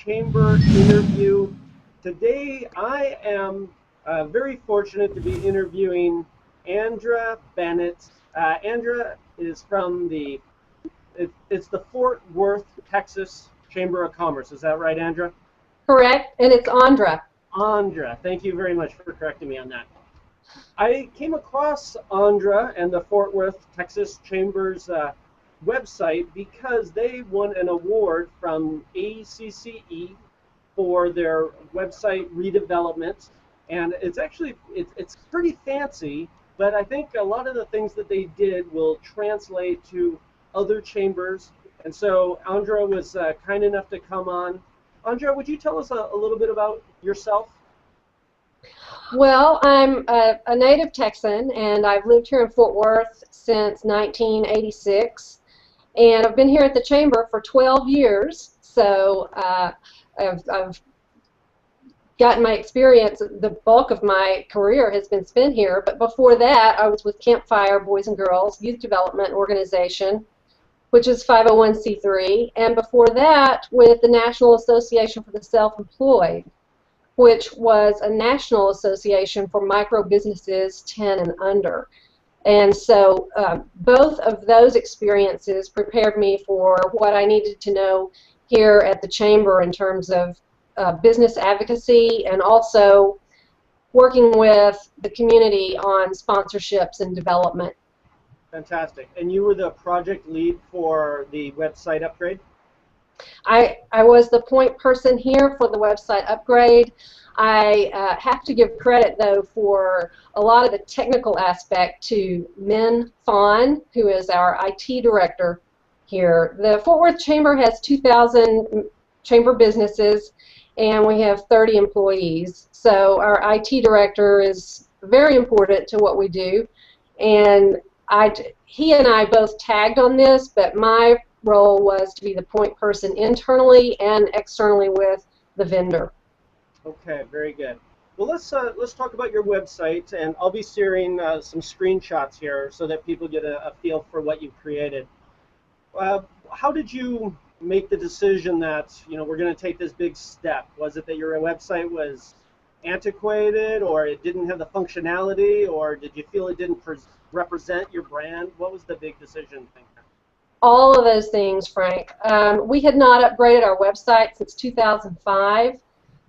Chamber interview. Today I am very fortunate to be interviewing Andra Bennett. Andra is from it's the Fort Worth, Texas Chamber of Commerce. Is that right, Andra? Correct, and it's Andra. Andra, thank you very much for correcting me on that. I came across Andra and the Fort Worth, Texas Chamber's website because they won an award from ACCE for their website redevelopment, and it's pretty fancy. But I think a lot of the things that they did will translate to other chambers. And so Andra was kind enough to come on. Andra, would you tell us a little bit about yourself? Well, I'm a native Texan, and I've lived here in Fort Worth since 1986, and I've been here at the Chamber for 12 years, so I've gotten my experience. The bulk of my career has been spent here, but before that I was with Campfire Boys and Girls Youth Development Organization, which is 501c3, and before that with the National Association for the Self-Employed, which was a national association for micro businesses 10 and under. And so both of those experiences prepared me for what I needed to know here at the Chamber in terms of business advocacy and also working with the community on sponsorships and development. Fantastic. And you were the project lead for the website upgrade? I was the point person here for the website upgrade. I have to give credit, though, for a lot of the technical aspect to Min Fawn, who is our IT director here. The Fort Worth Chamber has 2,000 chamber businesses, and we have 30 employees. So our IT director is very important to what we do, and he and I both tagged on this, but my role was to be the point person internally and externally with the vendor. Okay, very good. Well, let's talk about your website, and I'll be sharing some screenshots here so that people get a feel for what you've created. How did you make the decision that we're going to take this big step? Was it that your website was antiquated, or it didn't have the functionality, or did you feel it didn't represent your brand? What was the big decision thing? All of those things, Frank. We had not upgraded our website since 2005,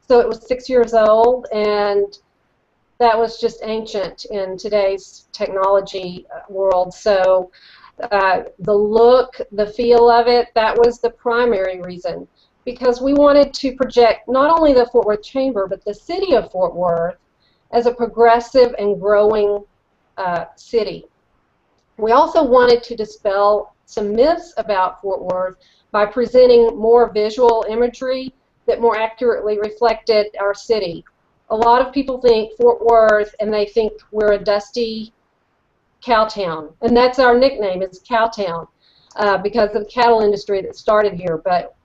so it was 6 years old, and that was just ancient in today's technology world. So the look, the feel of it, that was the primary reason, because we wanted to project not only the Fort Worth Chamber, but the city of Fort Worth as a progressive and growing city. We also wanted to dispel some myths about Fort Worth by presenting more visual imagery that more accurately reflected our city. A lot of people think Fort Worth and they think we're a dusty cow town, and that's our nickname, is Cowtown, because of the cattle industry that started here. But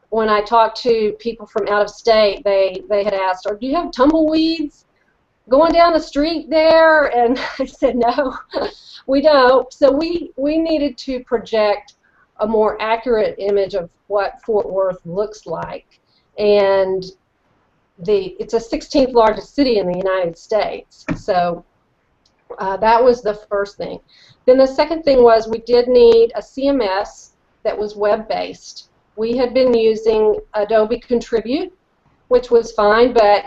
when I talked to people from out of state, they had asked, do you have tumbleweeds going down the street there? And I said, no, we don't. So we needed to project a more accurate image of what Fort Worth looks like. And it's a 16th largest city in the United States. So that was the first thing. Then the second thing was we did need a CMS that was web-based. We had been using Adobe Contribute, which was fine, but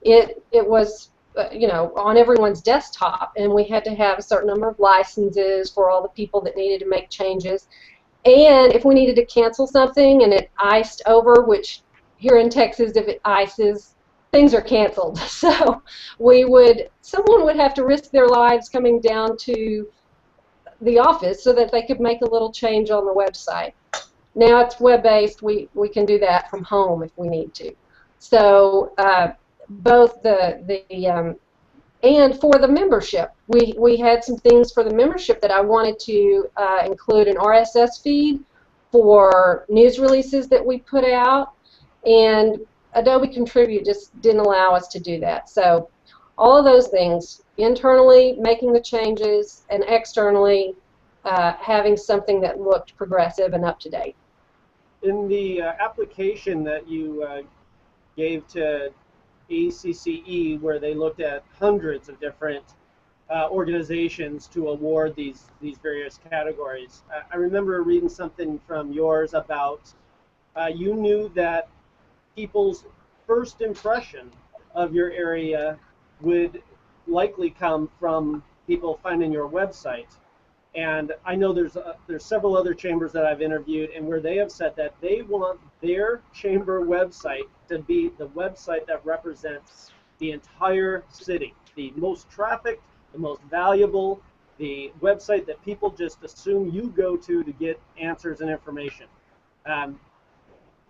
it was on everyone's desktop, and we had to have a certain number of licenses for all the people that needed to make changes. And if we needed to cancel something and it iced over, which here in Texas, if it ices, things are canceled. So someone would have to risk their lives coming down to the office so that they could make a little change on the website. Now it's web-based. We can do that from home if we need to. So both and for the membership, we had some things for the membership that I wanted to include an RSS feed for news releases that we put out, and Adobe Contribute just didn't allow us to do that. So all of those things, internally making the changes, and externally having something that looked progressive and up to date. In the application that you gave to ACCE, where they looked at hundreds of different organizations to award these various categories, I remember reading something from yours about you knew that people's first impression of your area would likely come from people finding your website. And I know there's several other chambers that I've interviewed, and where they have said that they want their chamber website to be the website that represents the entire city, the most trafficked, the most valuable, the website that people just assume you go to get answers and information. Um,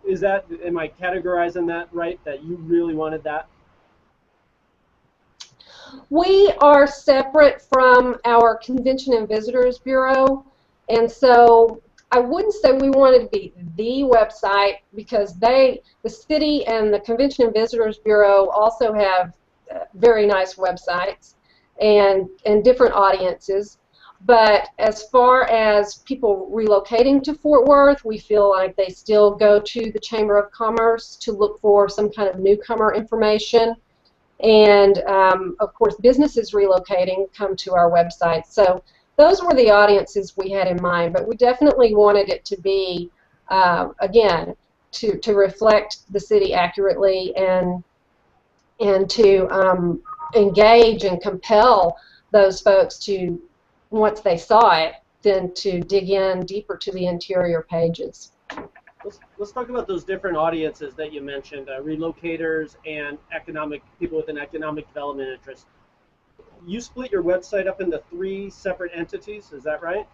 am I categorizing that right? That you really wanted that? We are separate from our Convention and Visitors Bureau, and so I wouldn't say we wanted to be the website, because the city and the Convention and Visitors Bureau also have very nice websites and different audiences. But as far as people relocating to Fort Worth, we feel like they still go to the Chamber of Commerce to look for some kind of newcomer information. And of course, businesses relocating come to our website. So those were the audiences we had in mind, but we definitely wanted it to be, again, to reflect the city accurately and to engage and compel those folks to, once they saw it, then to dig in deeper to the interior pages. Let's talk about those different audiences that you mentioned, relocators and people with an economic development interest. You split your website up into 3 separate entities, is that right?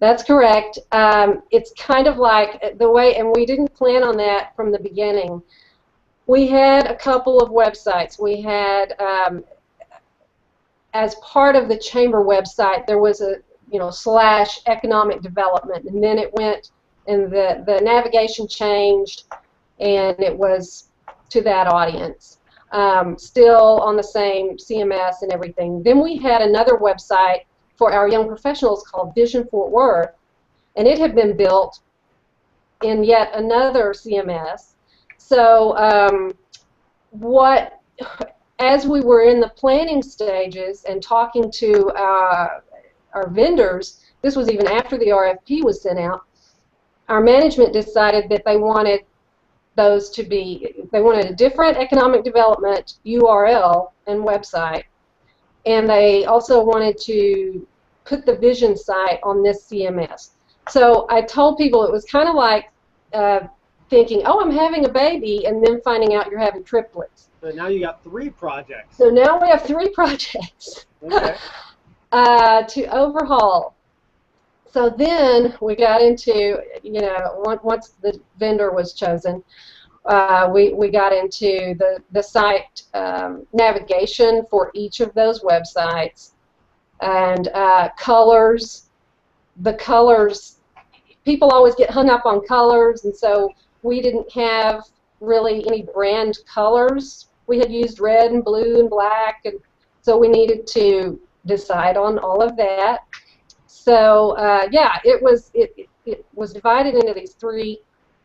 That's correct. It's kind of like the way, and we didn't plan on that from the beginning. We had a couple of websites. We had, as part of the chamber website, there was a, / economic development, and then it went, and the navigation changed, and it was to that audience. Still on the same CMS and everything. Then we had another website for our young professionals called Vision Fort Worth, and it had been built in yet another CMS. So as we were in the planning stages and talking to our vendors, this was even after the RFP was sent out, our management decided that they wanted those to be, they wanted a different economic development URL and website, and they also wanted to put the vision site on this CMS. So I told people it was kind of like thinking, oh, I'm having a baby, and then finding out you're having triplets. So now you got 3 projects. So now we have 3 projects okay. To overhaul. So then we got into, once the vendor was chosen, we got into the site navigation for each of those websites, and colors. The colors, people always get hung up on colors, and so we didn't have really any brand colors. We had used red and blue and black, and so we needed to decide on all of that. So yeah, it was divided into these 3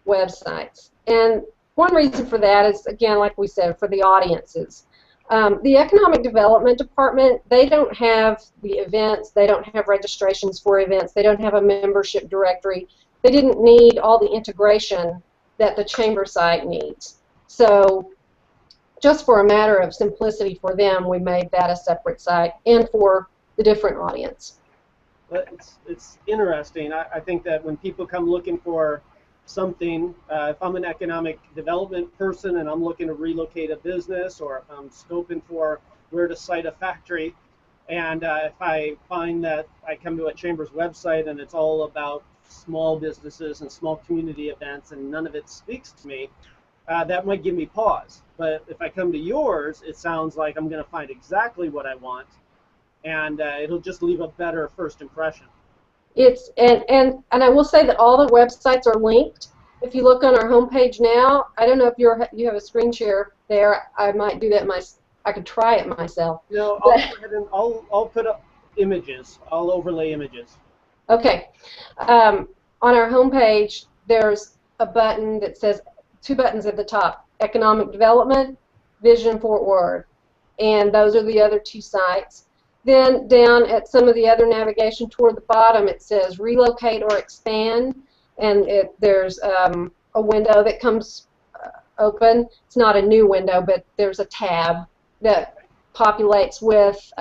websites, and one reason for that is, again, like we said, for the audiences. The Economic Development Department, they don't have the events, they don't have registrations for events, they don't have a membership directory. They didn't need all the integration that the chamber site needs. So just for a matter of simplicity for them, we made that a separate site, and for the different audience. But it's interesting. I think that when people come looking for something, if I'm an economic development person and I'm looking to relocate a business, or if I'm scoping for where to site a factory, and if I find that I come to a chamber's website and it's all about small businesses and small community events and none of it speaks to me, that might give me pause. But if I come to yours, it sounds like I'm going to find exactly what I want, and it'll just leave a better first impression. It's and I will say that all the websites are linked. If you look on our homepage now, I don't know if you have a screen share there. I might do that I could try it myself. No, I'll go ahead and I'll put up images. I'll overlay images. Okay. On our homepage, there's a button that says, two buttons at the top, Economic Development, Vision Fort Worth, and those are the other two sites. Then down at some of the other navigation toward the bottom, it says Relocate or Expand, and there's a window that comes open. It's not a new window, but there's a tab that populates with,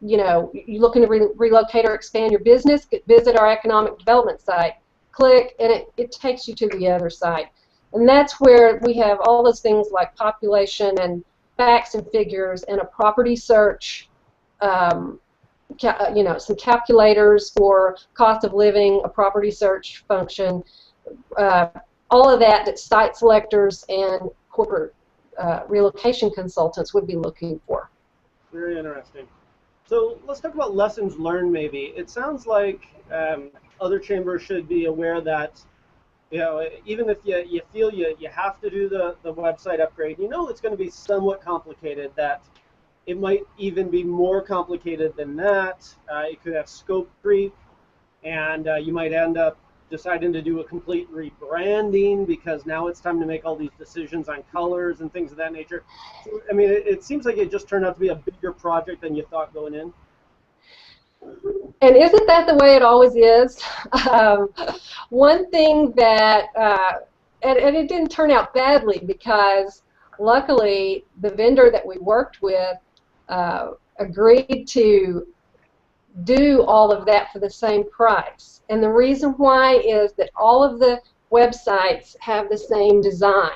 you know, you're looking to relocate or expand your business, visit our economic development site. Click, and it takes you to the other site. And that's where we have all those things like population and facts and figures and a property search, you know, some calculators for cost of living, a property search function, all of that site selectors and corporate relocation consultants would be looking for. Very interesting. So let's talk about lessons learned maybe. It sounds like other chambers should be aware that, you know, even if you feel you have to do the website upgrade, you know it's going to be somewhat complicated, that it might even be more complicated than that. It could have scope creep, and you might end up deciding to do a complete rebranding because now it's time to make all these decisions on colors and things of that nature. So, I mean, it seems like it just turned out to be a bigger project than you thought going in. And isn't that the way it always is? One thing that, and it didn't turn out badly, because luckily the vendor that we worked with agreed to do all of that for the same price. And the reason why is that all of the websites have the same design.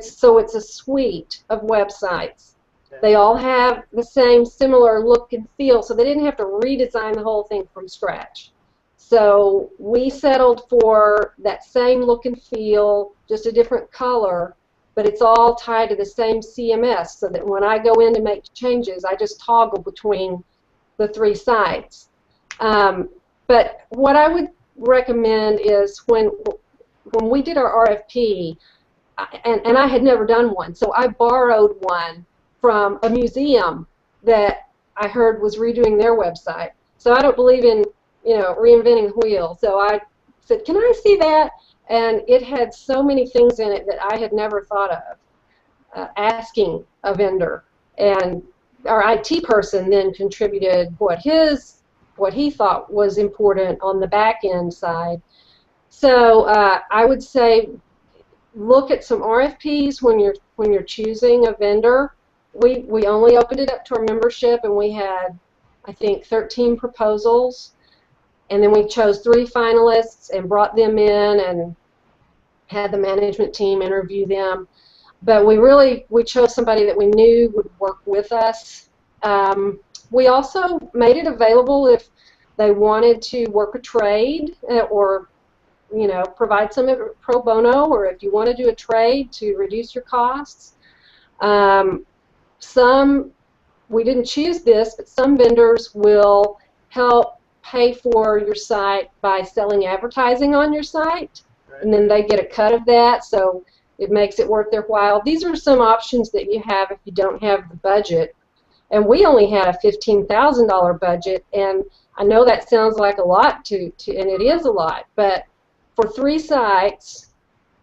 So it's a suite of websites. They all have the same similar look and feel, so they didn't have to redesign the whole thing from scratch. So we settled for that same look and feel, just a different color, but it's all tied to the same CMS, so that when I go in to make changes, I just toggle between the three sites. But what I would recommend is when we did our RFP, and I had never done one, so I borrowed one from a museum that I heard was redoing their website. So I don't believe in, you know, reinventing the wheel. So I said, can I see that? And it had so many things in it that I had never thought of, asking a vendor. And our IT person then contributed what he thought was important on the back end side. So I would say look at some RFPs when you're choosing a vendor. We only opened it up to our membership, and we had, I think, 13 proposals, and then we chose 3 finalists and brought them in and had the management team interview them. But we chose somebody that we knew would work with us. We also made it available if they wanted to work a trade, or, you know, provide some pro bono, or if you want to do a trade to reduce your costs. We didn't choose this, but some vendors will help pay for your site by selling advertising on your site, and then they get a cut of that, so it makes it worth their while. These are some options that you have if you don't have the budget. And we only had a $15,000 budget, and I know that sounds like a lot and it is a lot, but for 3 sites,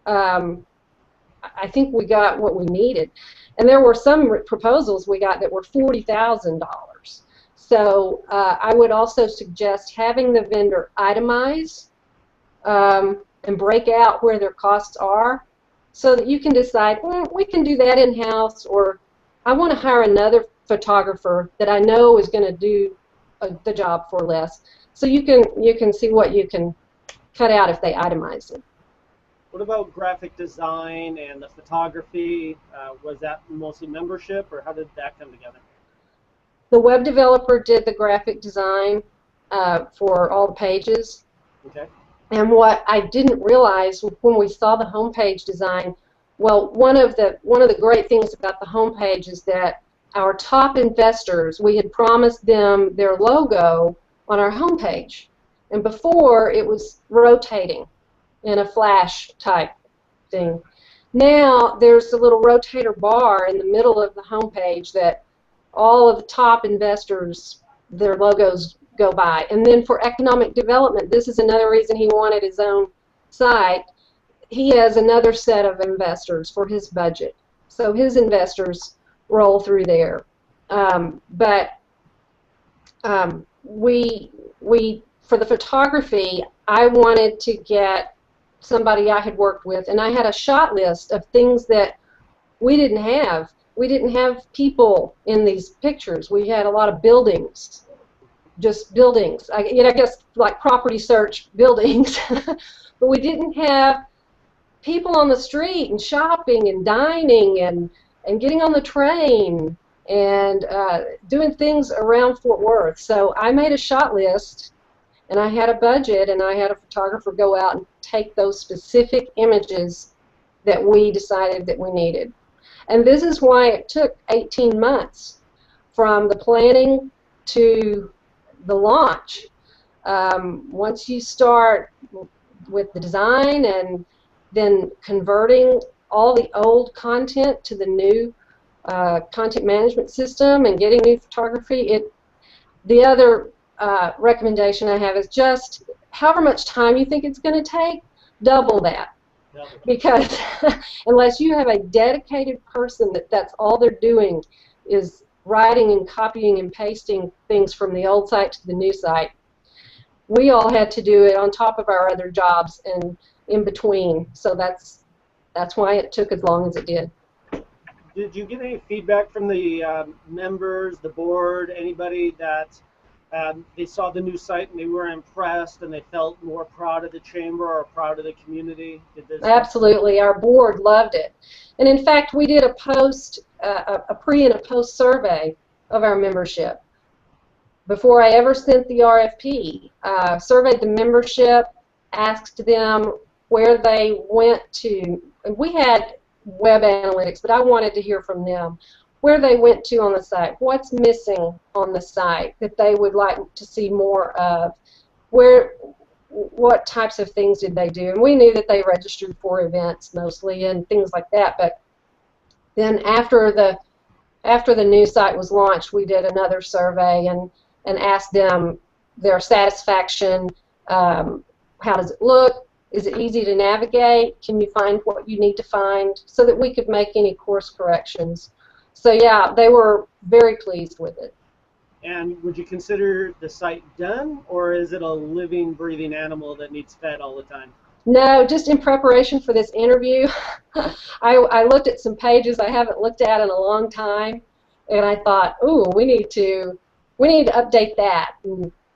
I think we got what we needed. And there were some proposals we got that were $40,000. So I would also suggest having the vendor itemize and break out where their costs are, so that you can decide, well, we can do that in-house, or I want to hire another photographer that I know is going to do the job for less. So you can see what you can cut out if they itemize it. What about graphic design and the photography? Was that mostly membership, or how did that come together? The web developer did the graphic design for all the pages. Okay. And what I didn't realize when we saw the homepage design, well, one of the great things about the homepage is that our top investors, we had promised them their logo on our homepage, and before it was rotating in a flash type thing. Now there's a little rotator bar in the middle of the homepage that all of the top investors, their logos go by. And then for economic development, this is another reason he wanted his own site. he has another set of investors for his budget. So his investors roll through there. But we for the photography, I wanted to get somebody I had worked with, and I had a shot list of things that we didn't have. We didn't have people in these pictures. We had a lot of buildings, just buildings. I guess like property search buildings, but we didn't have people on the street and shopping and dining and getting on the train and doing things around Fort Worth. So I made a shot list, and I had a budget, and I had a photographer go out and take those specific images that we decided that we needed. And this is why it took 18 months from the planning to the launch. Once you start with the design and then converting all the old content to the new content management system and getting new photography, the other recommendation I have is just however much time you think it's going to take, double that. Because unless you have a dedicated person that's all they're doing is writing and copying and pasting things from the old site to the new site, we all had to do it on top of our other jobs and in between. So that's why it took as long as it did. Did you get any feedback from the members, the board, anybody that they saw the new site and they were impressed and they felt more proud of the chamber or proud of the community? Absolutely. Our board loved it. And in fact, we did a pre and a post survey of our membership. Before I ever sent the RFP, surveyed the membership, asked them where they went to. We had web analytics, but I wanted to hear from them where they went to on the site, what's missing on the site that they would like to see more of, what types of things did they do. And we knew that they registered for events mostly and things like that, but then after the new site was launched, we did another survey and asked them their satisfaction. How does it look? Is it easy to navigate? Can you find what you need to find? So that we could make any course corrections. So yeah, they were very pleased with it. And would you consider the site done, or is it a living, breathing animal that needs fed all the time? No, just in preparation for this interview, I looked at some pages I haven't looked at in a long time, and I thought, ooh, we need to update that,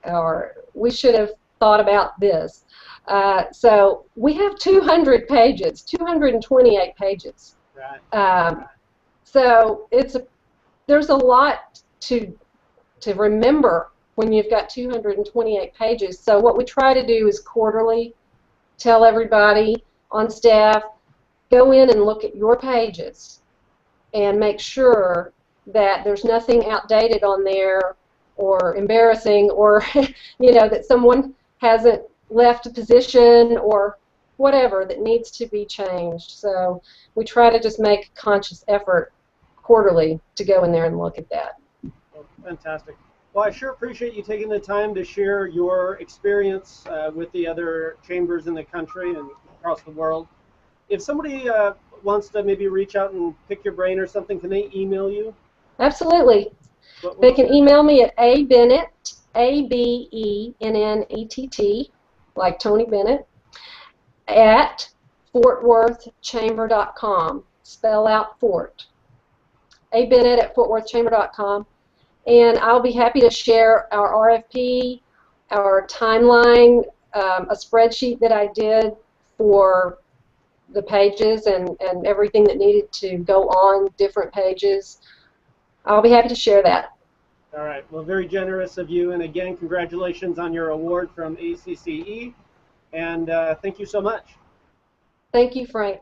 or we should have thought about this. So we have 200 pages, 228 pages. Right. So there's a lot to remember when you've got 228 pages. So what we try to do is quarterly tell everybody on staff, go in and look at your pages and make sure that there's nothing outdated on there or embarrassing or that someone hasn't left a position or whatever that needs to be changed. So we try to just make a conscious effort quarterly to go in there and look at that. Oh, fantastic. Well, I sure appreciate you taking the time to share your experience with the other chambers in the country and across the world. If somebody wants to maybe reach out and pick your brain or something, can they email you? Absolutely. They can email me at abennett, ABENNETT, like Tony Bennett, at fortworthchamber.com. Spell out Fort. Bennett at fortworthchamber.com. And I'll be happy to share our RFP, our timeline, a spreadsheet that I did for the pages and everything that needed to go on different pages. I'll be happy to share that. All right. Well, very generous of you. And again, congratulations on your award from ACCE. And thank you so much. Thank you, Frank.